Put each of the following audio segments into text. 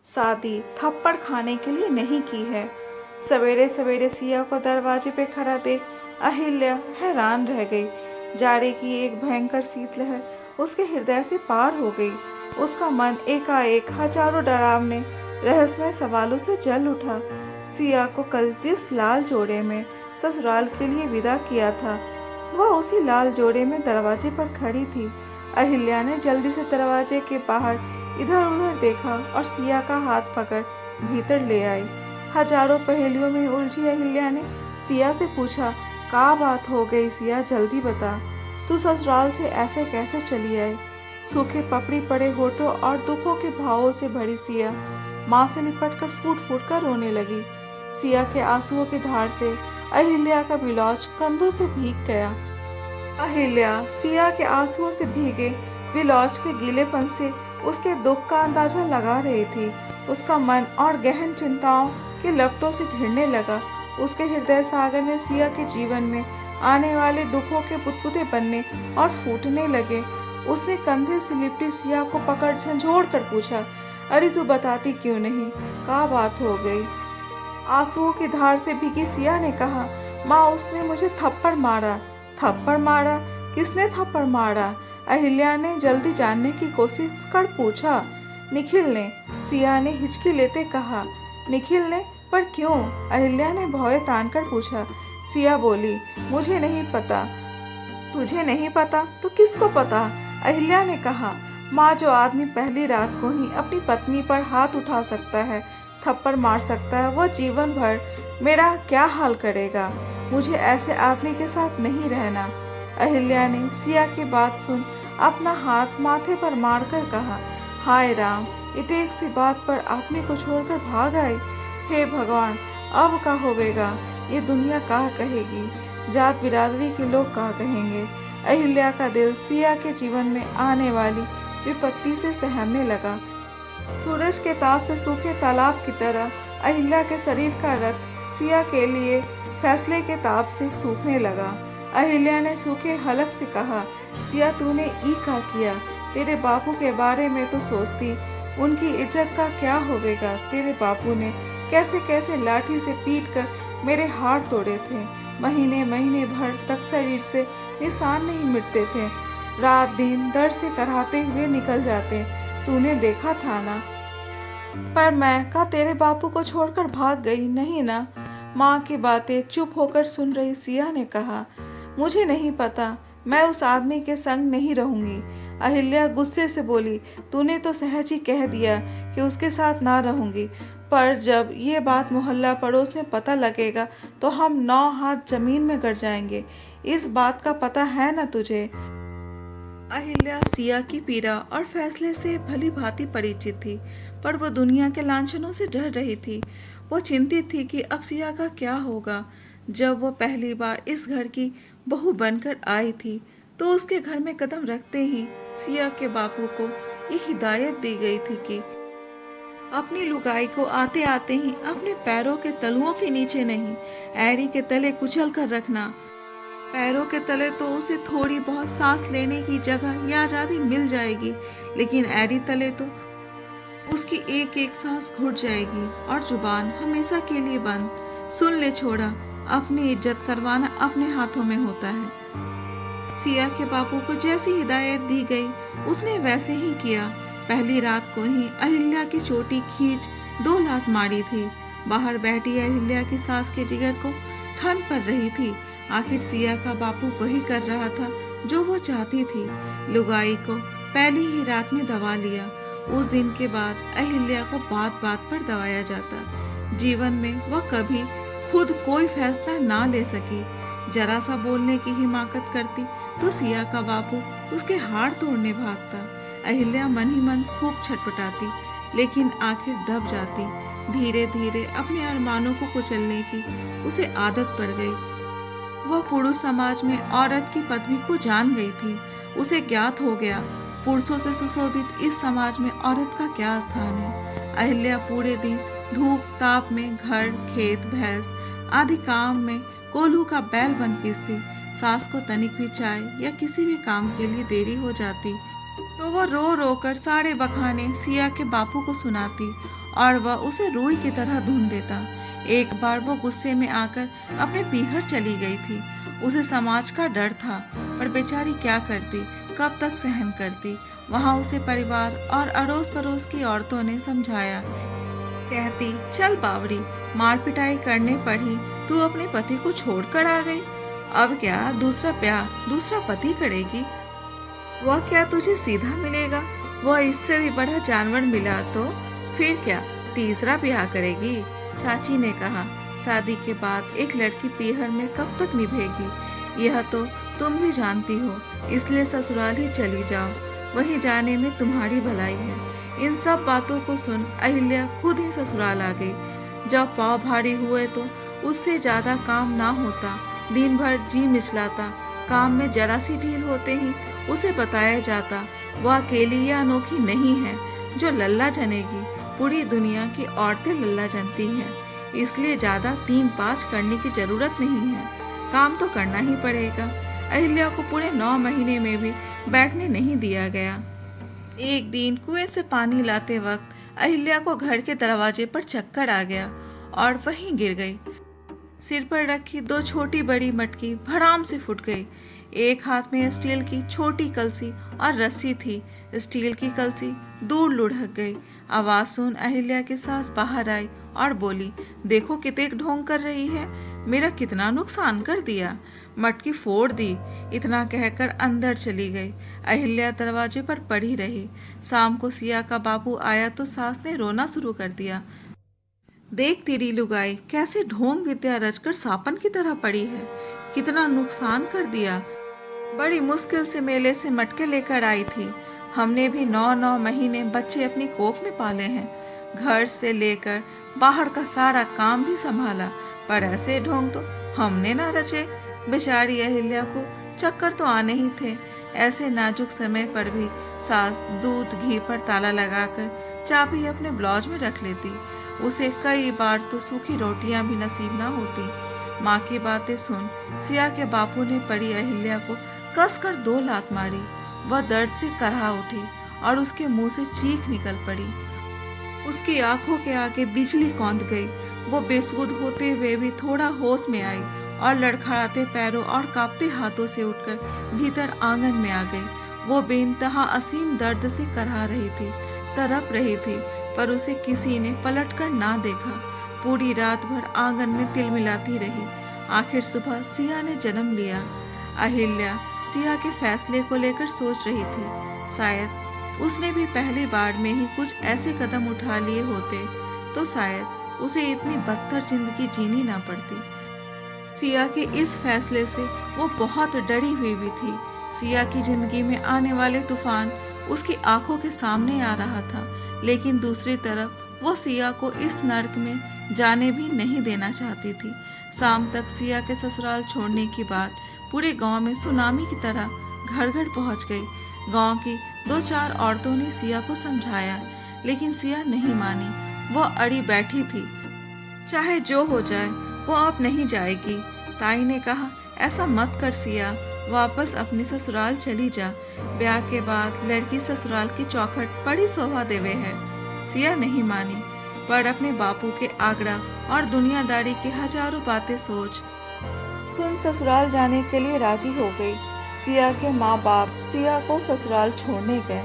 शादी थप्पड़ खाने के लिए नहीं की है। सवेरे सवेरे सिया को दरवाजे पे खड़ा देख अहिल्या हैरान रह गई। जाड़े की एक भयंकर शीतलहर उसके हृदय से पार हो गई। उसका मन एकाएक हजारों डरावने रहस्यमय सवालों से जल उठा। सिया को कल जिस लाल जोड़े में ससुराल के लिए विदा किया था, वह उसी लाल जोड़े में दरवाजे पर खड़ी थी। अहिल्या ने जल्दी से दरवाजे के बाहर इधर उधर देखा और सिया का हाथ पकड़ भीतर ले आई। हजारों पहेलियों में उलझी अहिल्या ने सिया से पूछा, का बात हो गई सिया, जल्दी बता। तू ससुराल से ऐसे कैसे चली आई? सूखे पपड़ी पड़े होठों और दुखों के भावों से भरी सिया माँ से लिपट कर फूट फूट कर रोने लगी। सिया के आंसुओं की धार से अहिल्या का बिलौज कंधों से भीग गया। अहिल्या सिया के आंसुओं से भीगे बिलौज के गीलेपन से उसके दुख का अंदाजा लगा रही थी। उसका मन और गहन चिंताओं के लपटों से घिरने लगा। उसके हृदय सागर में सिया के जीवन में आने वाले दुखों के बुदबुदे बनने और फूटने लगे। उसने कंधे से लिपटी सिया को पकड़ झंझोड़ कर पूछा, अरे तू बताती क्यों नहीं, क्या बात हो गई? आंसुओं की धार से भीगी सिया ने कहा, माँ उसने मुझे थप्पड़ मारा। थप्पड़ मारा? किसने थप्पड़ मारा? अहिल्या ने जल्दी जानने की कोशिश कर पूछा। निखिल ने, सिया ने हिचकी लेते कहा। निखिल ने? पर क्यों? अहिल्या ने भौं तान कर पूछा। सिया बोली, मुझे नहीं पता। तुझे नहीं पता तो किसको पता? अहिल्या ने कहा, माँ जो आदमी पहली रात को ही अपनी पत्नी पर हाथ उठा सकता है, थप्पड़ मार सकता है, वह जीवन भर मेरा क्या हाल करेगा? मुझे ऐसे आदमी के साथ नहीं रहना। अहिल्या ने सिया की बात सुन अपना हाथ माथे पर मारकर कहा, हाय राम, इतने सी बात पर आदमी को छोड़कर भाग आई। हे भगवान, अब क्या होवेगा? ये दुनिया क्या कहेगी? जात बिरादरी के लोग क्या कहेंगे? अहिल्या का दिल सिया के जीवन में आने वाली विपत्ति से सहमने लगा। सूरज के ताप से सूखे तालाब की तरह अहिल्या के शरीर का रक्त सिया के लिए फैसले के ताप से सूखने लगा। अहिल्या ने सूखे हलक से कहा, सिया तूने ई क्या किया? तेरे बापू के बारे में तो सोचती, उनकी इज्जत का क्या होवेगा? तेरे बापू ने कैसे कैसे लाठी से पीट कर मेरे हाथ तोड़े थे। महीने महीने भर तक शरीर से निशान नहीं मिटते थे। रात दिन दर्द से कराहते हुए निकल जाते। तूने देखा था ना? पर मैं का तेरे बापू को छोड़कर भाग गई नहीं ना? माँ की बातें चुप होकर सुन रही सिया ने कहा, मुझे नहीं पता, मैं उस आदमी के संग नहीं रहूंगी। अहिल्या गुस्से से बोली, तूने तो सहज ही कह दिया कि उसके साथ ना रहूंगी, पर जब ये बात मोहल्ला पड़ोस में पता लगेगा तो हम 9 हाथ जमीन में गड़ जाएंगे। इस बात का पता है ना तुझे? अहिल्या सिया की पीड़ा और फैसले से भली भांति परिचित थी, पर वो दुनिया के लांछनों से डर रही थी। वो चिंतित थी कि अब सिया का क्या होगा। जब वो पहली बार इस घर की बहू बनकर आई थी, तो उसके घर में कदम रखते ही सिया के बापू को ये हिदायत दी गई थी कि अपनी लुगाई को आते आते ही अपने पैरों के तलुओं के नीचे नहीं, एड़ी के तले कुचल कर रखना। पैरों के तले तो उसे थोड़ी बहुत सांस लेने की जगह या आज़ादी मिल जाएगी, लेकिन एड़ी तले तो उसकी एक एक सांस घुट जाएगी और जुबान हमेशा के लिए बंद। सुन ले छोड़ा, अपनी इज्जत करवाना अपने हाथों में होता है। सिया के बापू को जैसी हिदायत दी गई उसने वैसे ही किया। पहली रात को ही अहिल्या की चोटी खींच 2 लात मारी थी। बाहर बैठी अहिल्या की सास के जिगर को ठंड पड़ रही थी। आखिर सिया का बापू वही कर रहा था जो वो चाहती थी। लुगाई को पहली ही रात में दबा लिया। उस दिन के बाद अहिल्या को बात बात पर दबाया जाता। जीवन में वह कभी खुद कोई फैसला ना ले सकी। जरा सा बोलने की हिमाकत करती तो सिया का बापू उसके हाड़ तोड़ने भागता। अहिल्या मन ही मन खूब छटपटाती, लेकिन आखिर दब जाती। धीरे धीरे अपने अरमानों को कुचलने की उसे आदत पड़ गई। वह पुरुष समाज में औरत की पदवी को जान गई थी। उसे ज्ञात हो गया, पुरुषों से सुशोभित इस समाज में औरत का क्या स्थान है। अहिल्या पूरे दिन धूप ताप में घर खेत भैंस आदि काम में कोल्हू का बैल बन पीसती। सास को तनिक भी चाय या किसी भी काम के लिए देरी हो जाती तो वह रो रो कर सारे बखाने सिया के बापू को सुनाती और वह उसे रुई की तरह धुन देता। एक बार वो गुस्से में आकर अपने पीहर चली गई थी। उसे समाज का डर था, पर बेचारी क्या करती, कब तक सहन करती। वहाँ उसे परिवार और अड़ोस पड़ोस की औरतों ने समझाया। कहती, चल बावरी, मार पिटाई करने पर ही तू अपने पति को छोड़कर आ गई। अब क्या दूसरा ब्याह दूसरा पति करेगी? वह क्या तुझे सीधा मिलेगा? वह इससे भी बड़ा जानवर मिला तो फिर क्या तीसरा ब्याह करेगी? चाची ने कहा, शादी के बाद एक लड़की पीहर में कब तक निभेगी? यह तो तुम भी जानती हो, इसलिए ससुराल ही चली जाओ, वहीं जाने में तुम्हारी भलाई है। इन सब बातों को सुन अहिल्या खुद ही ससुराल आ गई। जब पाँव भारी हुए तो उससे ज्यादा काम ना होता, दिन भर जी मिचलाता। काम में जरा सी ढील होते ही उसे बताया जाता, वह अकेली या अनोखी नहीं है जो लल्ला जनेगी। पूरी दुनिया की औरतें लल्ला जनती हैं, इसलिए ज्यादा 3-5 करने की जरूरत नहीं है, काम तो करना ही पड़ेगा। अहिल्या को पूरे 9 महीने में भी बैठने नहीं दिया गया। एक दिन कुएं से पानी लाते वक्त अहिल्या को घर के दरवाजे पर चक्कर आ गया और वहीं गिर गई। सिर पर रखी 2 छोटी बड़ी मटकी भड़ाम से फूट गई। एक हाथ में स्टील की छोटी कलसी और रस्सी थी। स्टील की कलसी दूर लुढ़क गई। आवाज सुन अहिल्या की सास बाहर आई और बोली, देखो कितने ढोंग कर रही है, मेरा कितना नुकसान कर दिया, मटकी फोड़ दी। इतना कहकर अंदर चली गई। अहिल्या दरवाजे पर पड़ी रही। शाम को सिया का बाबू आया तो सास ने रोना शुरू कर दिया। देख तेरी लुगाई कैसे ढोंग विद्या रचकर सापन की तरह पड़ी है, कितना नुकसान कर दिया। बड़ी मुश्किल से मेले से मटके लेकर आई थी। हमने भी 9-9 महीने बच्चे अपनी कोख में पाले हैं, घर से लेकर बाहर का सारा काम भी संभाला, पर ऐसे ढोंग तो हमने ना रचे। बेचारी अहिल्या को चक्कर तो आने ही थे। ऐसे नाजुक समय पर भी सास दूध घी पर ताला लगाकर चाबी अपने ब्लाउज में रख लेती। उसे कई बार तो सूखी रोटियां भी नसीब ना होती। माँ की बातें सुन सिया के बापू ने पड़ी अहिल्या को कसकर 2 लात मारी। वह दर्द से करहा उठी और उसके मुंह से चीख निकल पड़ी। उसकी आंखों के आगे बिजली कौंध गई। वो बेसुध होते हुए भी थोड़ा होश में आई और लड़खड़ाते पैरों और कांपते हाथों से उठकर भीतर आंगन में आ गई। वो बेइंतहा असीम दर्द से करहा रही थी, तड़प रही थी, पर उसे किसी ने पलटकर ना देखा। पूरी रात भर आंगन में तिलमिलाती रही। आखिर सुबह सिया ने जन्म लिया। अहिल्या सिया के फैसले को लेकर सोच रही थी। शायद उसने भी पहली बार में ही कुछ ऐसे कदम उठा लिए होते तो शायद उसे इतनी बदतर जिंदगी जीनी ना पड़ती। सिया के इस फैसले से वो बहुत डरी हुई भी थी। सिया की जिंदगी में आने वाले तूफान उसकी आंखों के सामने आ रहा था, लेकिन दूसरी तरफ वो सिया को इस नर्क में जाने भी नहीं देना चाहती थी। शाम तक सिया के ससुराल छोड़ने की बात पूरे गांव में सुनामी की तरह घर घर पहुंच गई। गांव की 2-4 औरतों ने सिया को समझाया, लेकिन सिया नहीं मानी। वो अड़ी बैठी थी, चाहे जो हो जाए वो अब नहीं जाएगी। ताई ने कहा, ऐसा मत कर सिया, वापस अपने ससुराल चली जा। ब्याह के बाद लड़की ससुराल की चौखट बड़ी शोभा देवे है। सिया नहीं मानी, पर अपने बापू के आग्रह और दुनियादारी की हजारों बातें सोच सुन ससुराल जाने के लिए राजी हो गई। सिया के माँ बाप सिया को ससुराल छोड़ने गए,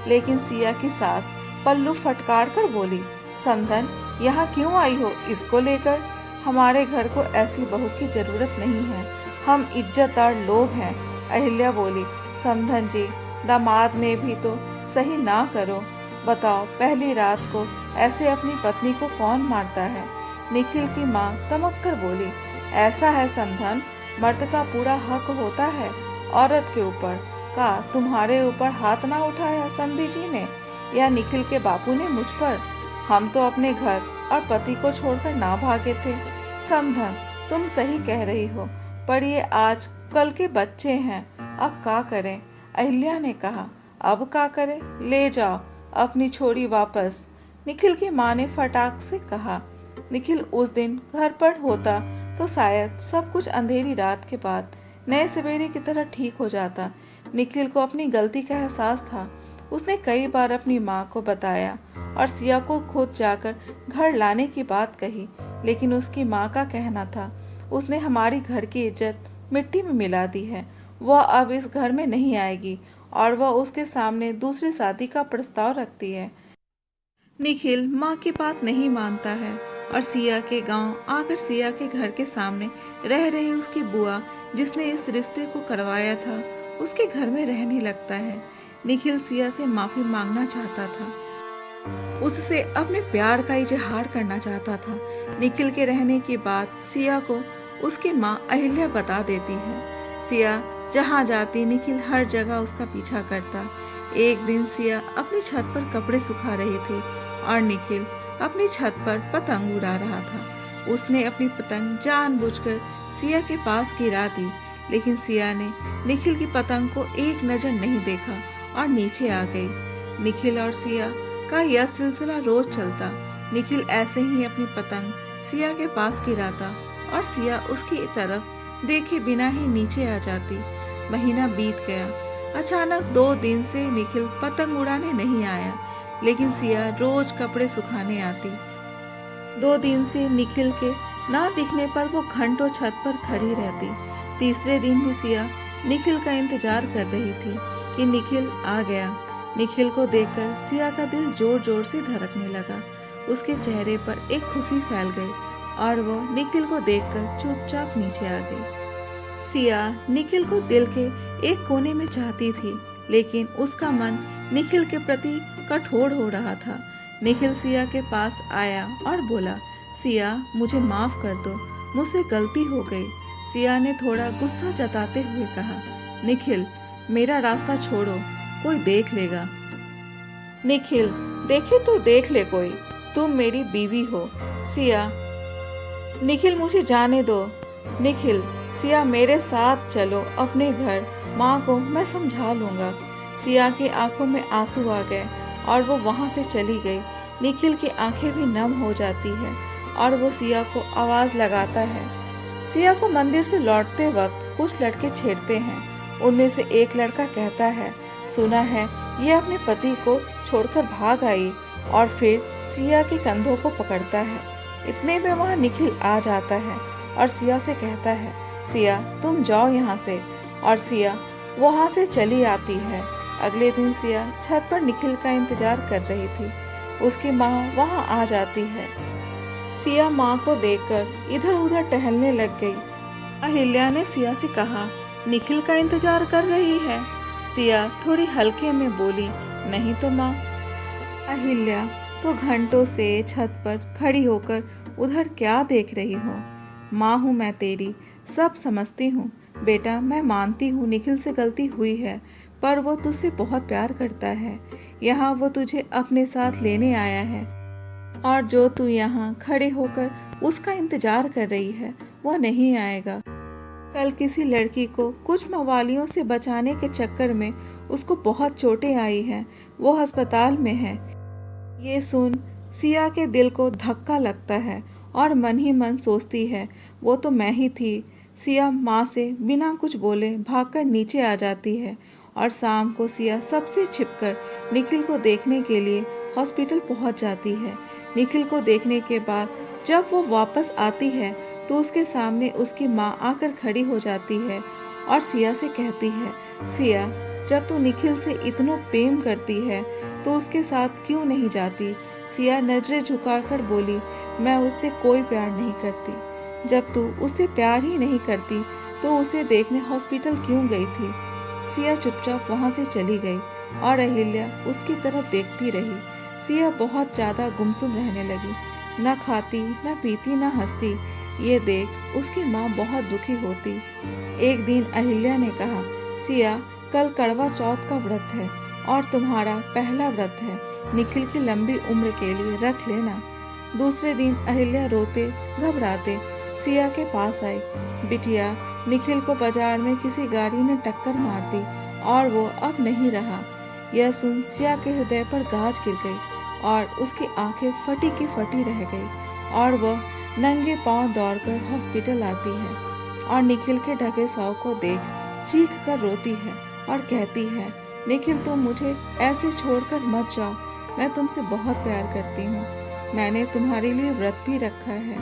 लेकिन सिया की सास पल्लू फटकार कर बोली, समधन यहाँ क्यों आई हो इसको लेकर? हमारे घर को ऐसी बहू की जरूरत नहीं है, हम इज्जतदार लोग हैं। अहिल्या बोली, समधन जी, दामाद ने भी तो सही ना करो। बताओ, पहली रात को ऐसे अपनी पत्नी को कौन मारता है? निखिल की माँ तमक कर बोली, ऐसा है समधन, मर्द का पूरा हक होता है औरत के ऊपर। का तुम्हारे ऊपर हाथ ना उठाया समधी जी ने या निखिल के बापू ने मुझ पर? हम तो अपने घर और पति को छोड़कर ना भागे थे। समधन, तुम सही कह रही हो, पर ये आज कल के बच्चे हैं, अब क्या करें? अहिल्या ने कहा, अब क्या करें, ले जाओ अपनी छोरी वापस। निखिल की माँ ने फटाक से कहा। निखिल उस दिन घर पर होता तो शायद सब कुछ अंधेरी रात के बाद नए सवेरे की तरह ठीक हो जाता। निखिल को अपनी गलती का एहसास था उसने कई बार अपनी माँ को बताया और सिया को खुद जाकर घर लाने की बात कही, लेकिन उसकी माँ का कहना था, उसने हमारी घर की इज्जत मिट्टी में मिला दी है, वह अब इस घर में नहीं आएगी और वह उसके सामने दूसरी शादी का प्रस्ताव रखती है। निखिल माँ की बात नहीं मानता है और सिया के गांव आकर सिया के घर के सामने रह रही उसकी बुआ, जिसने इस रिश्ते को करवाया था, उसके घर में रहने लगता है। निखिल सिया से माफी मांगना चाहता था, उससे अपने प्यार का इजहार करना चाहता था। निखिल के रहने की बात सिया को उसकी माँ अहिल्या बता देती है। सिया जहाँ जाती निखिल हर जगह उसका पीछा करता। एक दिन सिया अपनी छत पर कपड़े सुखा रही थी और निखिल अपनी छत पर पतंग उड़ा रहा था। उसने अपनी पतंग जानबूझकर सिया के पास गिरा दी, लेकिन सिया ने निखिल की पतंग को एक नजर नहीं देखा और नीचे आ गई। निखिल और सिया का यह सिलसिला रोज चलता। निखिल ऐसे ही अपनी पतंग सिया के पास गिराता और सिया उसकी तरफ देखे बिना ही नीचे आ जाती। महीना बीत गया। अचानक 2 दिन से निखिल पतंग उड़ाने नहीं आया, लेकिन सिया रोज कपड़े सुखाने आती। 2 दिन से निखिल के ना दिखने पर वो घंटों छत पर खड़ी रहती। तीसरे दिन भी सिया निखिल का इंतजार कर रही थी कि निखिल आ गया। निखिल को देखकर सिया का दिल जोर जोर से धड़कने लगा। उसके चेहरे पर एक खुशी फैल गई और वो निखिल को देखकर चुपचाप नीचे आ गई। सिया निखिल को दिल के एक कोने में चाहती थी, लेकिन उसका मन निखिल के प्रति कठोर हो रहा था। निखिल सिया के पास आया और बोला, सिया मुझे माफ कर दो, मुझसे गलती हो गई। सिया ने थोड़ा गुस्सा जताते हुए कहा, निखिल मेरा रास्ता छोड़ो, कोई देख लेगा। निखिल देखे तो देख ले कोई, तुम मेरी बीवी हो। सिया, निखिल मुझे जाने दो। निखिल, सिया मेरे साथ चलो अपने घर, माँ को मैं समझा लूंगा। सिया की आंखों में आंसू आ गए और वो वहाँ से चली गई। निखिल की आंखें भी नम हो जाती है और वो सिया को आवाज लगाता है। सिया को मंदिर से लौटते वक्त कुछ लड़के छेड़ते हैं। उनमें से एक लड़का कहता है, सुना है ये अपने पति को छोड़कर भाग आई, और फिर सिया के कंधों को पकड़ता है। इतने में वहाँ निखिल आ जाता है और सिया से कहता है, सिया तुम जाओ यहाँ से, और सिया वहाँ से चली आती है। अगले दिन सिया छत पर निखिल का इंतजार कर रही थी। उसकी माँ वहाँ आ जाती है। सिया माँ को देखकर इधर उधर टहलने लग गई। अहिल्या ने सिया से कहा, निखिल का इंतजार कर रही है। सिया थोड़ी हल्के में बोली, नहीं तो माँ। अहिल्या, तो घंटों से छत पर खड़ी होकर उधर क्या देख रही हो? माँ हूँ मैं तेरी, सब समझती हूँ। बेटा मैं मानती हूँ निखिल से गलती हुई है, पर वो तुझसे बहुत प्यार करता है। यहाँ वो तुझे अपने साथ लेने आया है, और जो तू यहाँ खड़े होकर उसका इंतजार कर रही है वो नहीं आएगा। कल किसी लड़की को कुछ मवालियों से बचाने के चक्कर में उसको बहुत चोटें आई हैं, वो अस्पताल में है। ये सुन सिया के दिल को धक्का लगता है और मन ही मन सोचती है, वो तो मैं ही थी। सिया माँ से बिना कुछ बोले भागकर नीचे आ जाती है और शाम को सिया सबसे छिपकर निखिल को देखने के लिए हॉस्पिटल पहुँच जाती है। निखिल को देखने के बाद जब वो वापस आती है तो उसके सामने उसकी माँ आकर खड़ी हो जाती है और सिया से कहती है, सिया जब तू निखिल से इतना प्रेम करती है तो उसके साथ क्यों नहीं जाती? सिया नजरें झुकाकर बोली, मैं उससे कोई प्यार नहीं करती। जब तू उससे प्यार ही नहीं करती तो उसे देखने हॉस्पिटल क्यों गई थी? सिया चुपचाप वहाँ से चली गई और अहिल्या उसकी तरफ देखती रही। सिया बहुत ज्यादा गुमसुम रहने लगी, न खाती न पीती न हंसती। ये देख उसकी माँ बहुत दुखी होती। एक दिन अहिल्या ने कहा, सिया कल करवा चौथ का व्रत है और तुम्हारा पहला व्रत है, निखिल की लंबी उम्र के लिए रख लेना। दूसरे दिन अहिल्या रोते घबराते सिया के पास आई। बिटिया, निखिल को बाजार में किसी गाड़ी ने टक्कर मार दी और वो अब नहीं रहा। यह सुन सिया के हृदय पर गाज गिर गई और उसकी आंखें फटी की फटी रह गई और वह नंगे पांव दौड़कर हॉस्पिटल आती है और निखिल के ढके शव को देख चीख कर रोती है और कहती है, निखिल तुम मुझे ऐसे छोड़कर मत जाओ, मैं तुमसे बहुत प्यार करती हूँ। मैंने तुम्हारे लिए व्रत भी रखा है,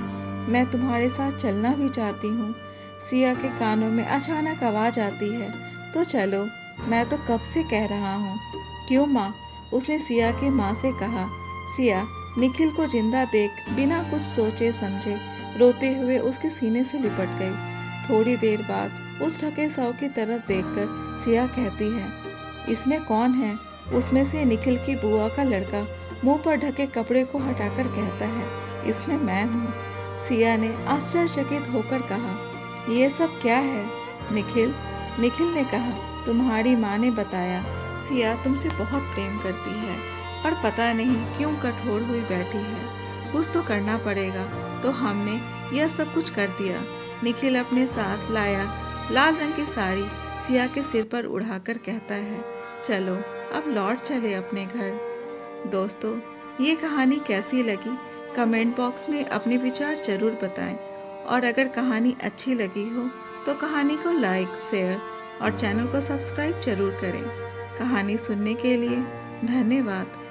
मैं तुम्हारे साथ चलना भी चाहती हूँ। सिया के कानों में अचानक आवाज आती है, तो चलो, मैं तो कब से कह रहा हूँ। क्यों माँ? उसने सिया की माँ से कहा। सिया निखिल को जिंदा देख बिना कुछ सोचे समझे रोते हुए उसके सीने से लिपट गई। थोड़ी देर बाद उस ढके शव की तरफ देखकर सिया कहती है, इसमें कौन है? उसमें से निखिल की बुआ का लड़का मुंह पर ढके कपड़े को हटाकर कहता है, इसमें मैं हूँ। सिया ने आश्चर्यचकित होकर कहा, ये सब क्या है? निखिल निखिल ने कहा, तुम्हारी माँ ने बताया सिया तुमसे बहुत प्रेम करती है और पता नहीं क्यों कठोर हुई बैठी है। कुछ तो करना पड़ेगा, तो हमने यह सब कुछ कर दिया। निखिल अपने साथ लाया लाल रंग की साड़ी सिया के सिर पर उड़ाकर कहता है, चलो अब लौट चले अपने घर। दोस्तों, ये कहानी कैसी लगी कमेंट बॉक्स में अपने विचार जरूर बताएं, और अगर कहानी अच्छी लगी हो तो कहानी को लाइक, शेयर और चैनल को सब्सक्राइब जरूर करें। कहानी सुनने के लिए धन्यवाद।